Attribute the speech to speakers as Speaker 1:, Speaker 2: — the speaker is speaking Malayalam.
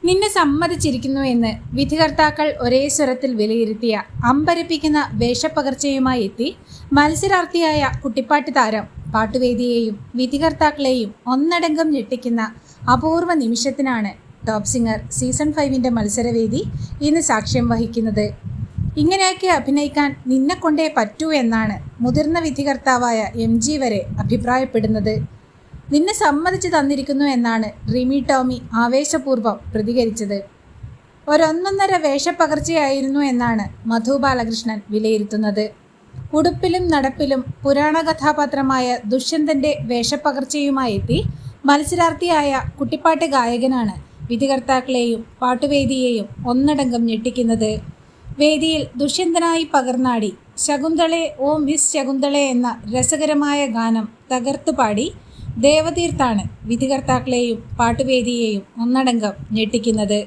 Speaker 1: നിന്നെ സമ്മതിച്ചിരിക്കുന്നു എന്ന് വിധികർത്താക്കൾ ഒരേ സ്വരത്തിൽ വിലയിരുത്തിയ അമ്പരപ്പിക്കുന്ന വേഷപ്പകർച്ചയുമായി എത്തി മത്സരാർത്ഥിയായ കുട്ടിപ്പാട്ട് താരം പാട്ടുവേദിയെയും വിധികർത്താക്കളെയും ഒന്നടങ്കം ഞെട്ടിക്കുന്ന അപൂർവ നിമിഷത്തിനാണ് ടോപ്പ് സിംഗർ സീസൺ 5 മത്സരവേദി ഇന്ന് സാക്ഷ്യം വഹിക്കുന്നത്. ഇങ്ങനെയൊക്കെ അഭിനയിക്കാൻ നിന്നെക്കൊണ്ടേ പറ്റൂ എന്നാണ് മുതിർന്ന വിധികർത്താവായ MG വരെ അഭിപ്രായപ്പെടുന്നത്. നിന്നെ സമ്മതിച്ചു തന്നിരിക്കുന്നു എന്നാണ് റിമി ടോമി ആവേശപൂർവ്വം പ്രതികരിച്ചത്. ഒരൊന്നൊന്നര വേഷപ്പകർച്ചയായിരുന്നു എന്നാണ് മധു ബാലകൃഷ്ണൻ വിലയിരുത്തുന്നത്. ഉടുപ്പിലും നടപ്പിലും പുരാണ കഥാപാത്രമായ ദുഷ്യന്തൻ്റെ വേഷപ്പകർച്ചയുമായി എത്തി മത്സരാർത്ഥിയായ കുട്ടിപ്പാട്ട് ഗായകനാണ് വിധികർത്താക്കളെയും പാട്ടുവേദിയെയും ഒന്നടങ്കം ഞെട്ടിക്കുന്നത്. വേദിയിൽ ദുഷ്യന്തനായി പകർന്നാടി ശകുന്തളെ ഓ മിസ് ശകുന്തളെ എന്ന രസകരമായ ഗാനം തകർത്തുപാടി ദേവതീർത്ഥാണ് വിധികർത്താക്കളെയും പാട്ടുവേദിയെയും ഒന്നടങ്കം ഞെട്ടിക്കുന്നത്.